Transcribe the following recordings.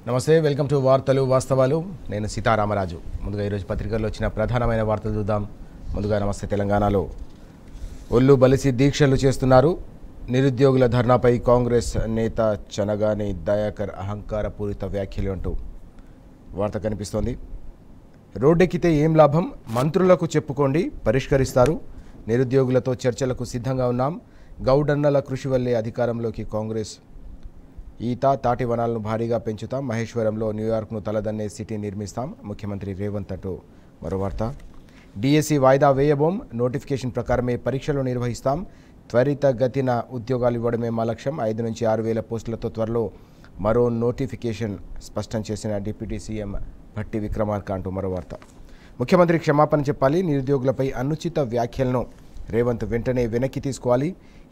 నమస్తే, welcome to వార్తలు వాస్తవాలు. నేను సీతారామరాజు. ముందుగా ఈరోజు పత్రికల్లో వచ్చిన ప్రధానమైన వార్తలు చూద్దాం. ముందుగా నమస్తే తెలంగాణలో ఒళ్ళు బలిసి దీక్షలు చేస్తున్నారు. నిరుద్యోగుల ధర్నాపై కాంగ్రెస్ నేత చనగాని దయాకర్ అహంకారపూరిత వ్యాఖ్యలు అంటూ వార్త కనిపిస్తోంది. రోడ్డెక్కితే ఏం లాభం, మంత్రులకు చెప్పుకోండి, పరిష్కరిస్తారు. నిరుద్యోగులతో చర్చలకు సిద్ధంగా ఉన్నాం. గౌడన్నల కృషి వల్లే అధికారంలోకి కాంగ్రెస్. ఈత తాటి వనాలను భారీగా పెంచుతాం. మహేశ్వరంలో న్యూయార్క్ను తలదన్నే సిటీ నిర్మిస్తాం. ముఖ్యమంత్రి రేవంత్ అంటూ మరో వార్త. డిఎస్సి వాయిదా వేయబోం, నోటిఫికేషన్ ప్రకారమే పరీక్షలు నిర్వహిస్తాం. త్వరితగతిన ఉద్యోగాలు ఇవ్వడమే మా లక్ష్యం. 5 నుంచి 6 వేల పోస్టులతో త్వరలో మరో నోటిఫికేషన్ స్పష్టం చేసిన డిప్యూటీ సీఎం భట్టి విక్రమార్క అంటూ మరో వార్త. ముఖ్యమంత్రి క్షమాపణ చెప్పాలి. నిరుద్యోగులపై అనుచిత వ్యాఖ్యలను రేవంత్ వెంటనే వెనక్కి తీసుకోవాలి.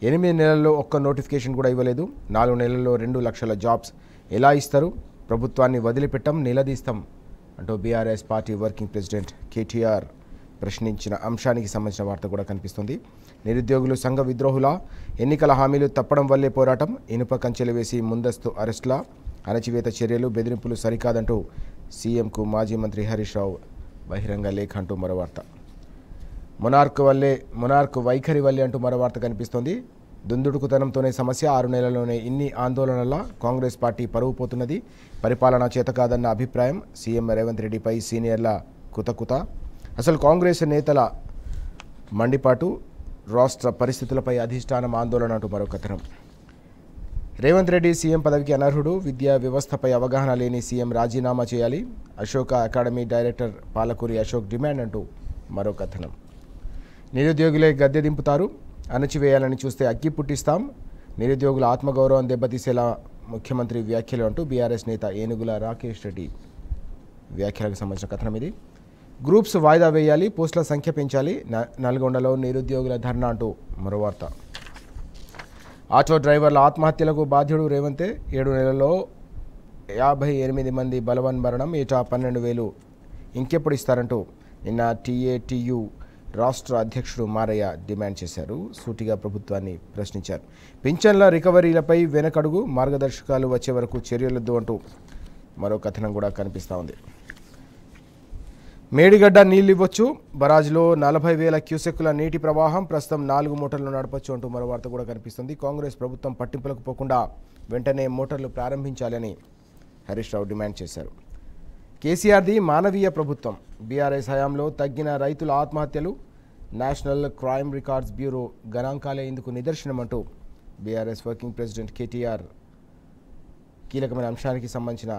8 నెలల్లో ఒక్క నోటిఫికేషన్ కూడా ఇవ్వలేదు. 4 నెలల్లో 2 లక్షల జాబ్స్ ఎలా ఇస్తారు? ప్రభుత్వాన్ని వదిలిపెట్టం, నిలదీస్తాం అంటూ BRS party working president KTR ప్రశ్నించిన అంశానికి సంబంధించిన వార్త కూడా కనిపిస్తుంది. నిరుద్యోగులు సంఘ విద్రోహుల, ఎన్నికల హామీలు తప్పడం వల్లే పోరాటం, ఇనుప కంచెలు వేసి ముందస్తు అరెస్టుల, అణచివేత చర్యలు, బెదిరింపులు సరికాదంటూ సీఎంకు మాజీ మంత్రి హరీష్ రావు బహిరంగ లేఖ అంటూ మరో వార్త. మొనార్క్ వైఖరి వల్లే అంటూ మరో వార్త కనిపిస్తోంది. దుందుడుకుతనంతోనే సమస్య, 6 నెలల్లోనే ఇన్ని ఆందోళనల కాంగ్రెస్ పార్టీ పరువు పోతున్నది. పరిపాలన చేత కాదన్న అభిప్రాయం. సీఎం రేవంత్ రెడ్డిపై సీనియర్ల కుతకుత. అసలు కాంగ్రెస్ నేతల మండిపాటు, రాష్ట్ర పరిస్థితులపై అధిష్టానం ఆందోళన అంటూ మరో కథనం. రేవంత్ రెడ్డి సీఎం పదవికి అనర్హుడు. విద్యా వ్యవస్థపై అవగాహన లేని సీఎం రాజీనామా చేయాలి. Ashoka academy director Palakuri Ashok demand అంటూ మరో కథనం. నిరుద్యోగులే గద్దె దింపుతారు, అణచివేయాలని చూస్తే అగ్గి పుట్టిస్తాం. నిరుద్యోగుల ఆత్మగౌరవం దెబ్బతీసేలా ముఖ్యమంత్రి వ్యాఖ్యలు అంటూ బీఆర్ఎస్ నేత ఏనుగుల రాకేష్ రెడ్డి వ్యాఖ్యలకు సంబంధించిన కథనం ఇది. గ్రూప్స్ వాయిదా వేయాలి, పోస్టుల సంఖ్య పెంచాలి. నల్గొండలో నిరుద్యోగుల ధర్నా అంటూ మరో వార్త. ఆటో డ్రైవర్ల ఆత్మహత్యలకు బాధ్యుడు రేవంతే. 7 నెలల్లో 58 మంది బలవన్మరణం, ఏటా 12,000 ఇంకెప్పుడు ఇస్తారంటూ నిన్న టీఏటీయూ రాష్ట్ర అధ్యక్షుడు మారయ్య డిమాండ్ చేశారు. సూటిగా ప్రభుత్వాన్ని ప్రశ్నించారు. పింఛన్ల రికవరీలపై వెనకడుగు, మార్గదర్శకాలు వచ్చే వరకు చర్యలొద్దు అంటూ మరో కథనం కూడా కనిపిస్తూ ఉంది. మేడిగడ్డ నీళ్లు ఇవ్వచ్చు, బరాజ్లో 40,000 క్యూసెక్కుల నీటి ప్రవాహం, ప్రస్తుతం 4 మోటార్లు నడపచ్చు అంటూ మరో వార్త కూడా కనిపిస్తుంది. కాంగ్రెస్ ప్రభుత్వం పట్టింపులకు పోకుండా వెంటనే మోటార్లు ప్రారంభించాలని హరీష్ రావు డిమాండ్ చేశారు. కేసీఆర్ది మానవీయ ప్రభుత్వం, బీఆర్ఎస్ హయాంలో తగ్గిన రైతుల ఆత్మహత్యలు, నేషనల్ క్రైమ్ రికార్డ్స్ బ్యూరో గణాంకాలే ఇందుకు నిదర్శనమంటూ బీఆర్ఎస్ వర్కింగ్ ప్రెసిడెంట్ కేటీఆర్ కీలకమైన అంశానికి సంబంధించిన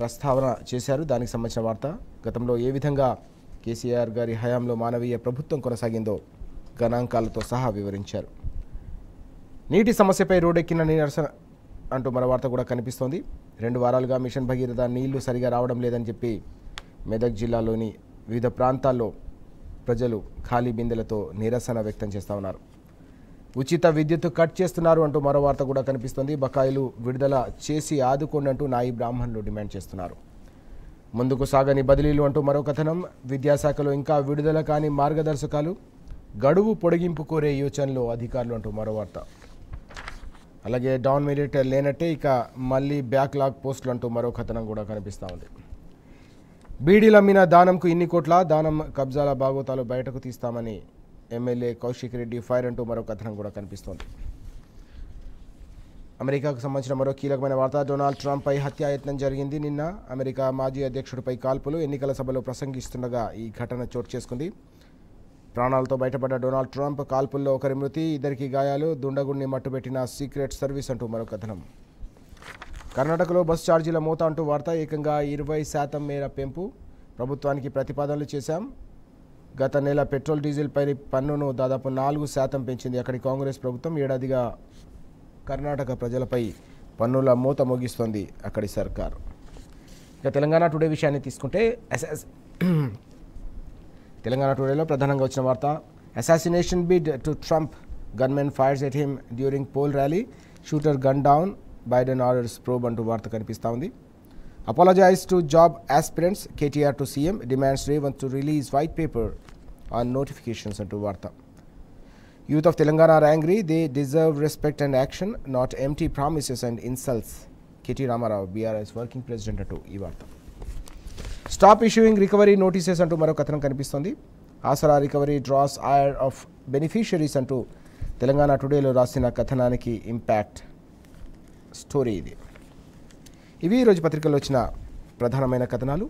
ప్రస్తావన చేశారు. దానికి సంబంధించిన వార్త. గతంలో ఏ విధంగా కేసీఆర్ గారి హయాంలో మానవీయ ప్రభుత్వం కొనసాగిందో గణాంకాలతో సహా వివరించారు. నీటి సమస్యపై రోడ్డెక్కిన నిరసన అంటూ మరో వార్త కూడా కనిపిస్తోంది. 2 వారాలుగా మిషన్ భగీరథ నీళ్లు సరిగా రావడం లేదని చెప్పి మెదక్ జిల్లాలోని వివిధ ప్రాంతాల్లో ప్రజలు ఖాళీ బిందెలతో నిరసన వ్యక్తం చేస్తూ ఉన్నారు. ఉచిత విద్యుత్ కట్ చేస్తున్నారు అంటూ మరో వార్త కూడా కనిపిస్తోంది. బకాయిలు విడుదల చేసి ఆదుకోండి అంటూ నాయి బ్రాహ్మణులు డిమాండ్ చేస్తున్నారు. ముందుకు సాగని బదిలీలు అంటూ మరో కథనం. విద్యాశాఖలో ఇంకా విడుదల కాని మార్గదర్శకాలు, గడువు పొడిగింపు కోరే యోచనలో అధికారులు అంటూ మరో వార్త. అలాగే డౌన్ మెరిట్ లేనట్టే ఇక మళ్ళీ బ్యాక్లాగ్ పోస్టులు అంటూ మరో కథనం కూడా కనిపిస్తూ ఉంది. బీడీలమ్మిన దానంకు ఇన్ని కోట్ల, దానం కబ్జాల బాగోతాలు బయటకు తీస్తామని ఎమ్మెల్యే కౌశిక్ రెడ్డి ఫైర్ అంటూ మరో కథనం కూడా కనిపిస్తోంది. అమెరికాకు సంబంధించిన మరో కీలకమైన వార్త. డొనాల్డ్ ట్రంప్పై హత్యాయత్నం జరిగింది. నిన్న అమెరికా మాజీ అధ్యక్షుడిపై కాల్పులు, ఎన్నికల సభలో ప్రసంగిస్తుండగా ఈ ఘటన చోటు చేసుకుంది. ప్రాణాలతో బయటపడ్డ డొనాల్డ్ ట్రంప్, కాల్పుల్లో ఒకరి మృతి, 2 గాయాలు, దుండగుడిని మట్టుబెట్టిన సీక్రెట్ సర్వీస్ అంటూ మరో కథనం. కర్ణాటకలో బస్ ఛార్జీల మోత అంటూ వార్త. ఏకంగా 20% మేర పెంపు, ప్రభుత్వానికి ప్రతిపాదనలు చేశాం. గత నెల పెట్రోల్ డీజిల్ పై పన్నును దాదాపు 4% పెంచింది అక్కడి కాంగ్రెస్ ప్రభుత్వం. ఏడాదిగా కర్ణాటక ప్రజలపై పన్నుల మూత మోగిస్తోంది అక్కడి సర్కార్. ఇక తెలంగాణ టుడే విషయాన్ని తీసుకుంటే తెలంగాణ టుడేలో ప్రధానంగా వచ్చిన వార్త. Assassination bid to Trump, gunmen fires at him during poll rally, shooter gun down, Biden orders probe అంటూ వార్త కనిపిస్తూ ఉంది. Apologise to job aspirants, KTR to CM, demands Revanth to release white paper on notifications అంటూ వార్త. Youth of Telangana are angry, they deserve respect and action, not empty promises and insults, KT Rama Rao BRS working president అంటూ ఈ వార్త. Stop issuing recovery notices అంటూ మరో కథనం కనిపిస్తోంది. ఆసరా recovery dross ఐర్ of beneficiaries అంటూ తెలంగాణ టుడేలో రాసిన కథనానికి ఇంపాక్ట్ స్టోరీ ఇది. ఇవి ఈరోజు పత్రికల్లో వచ్చిన ప్రధానమైన కథనాలు.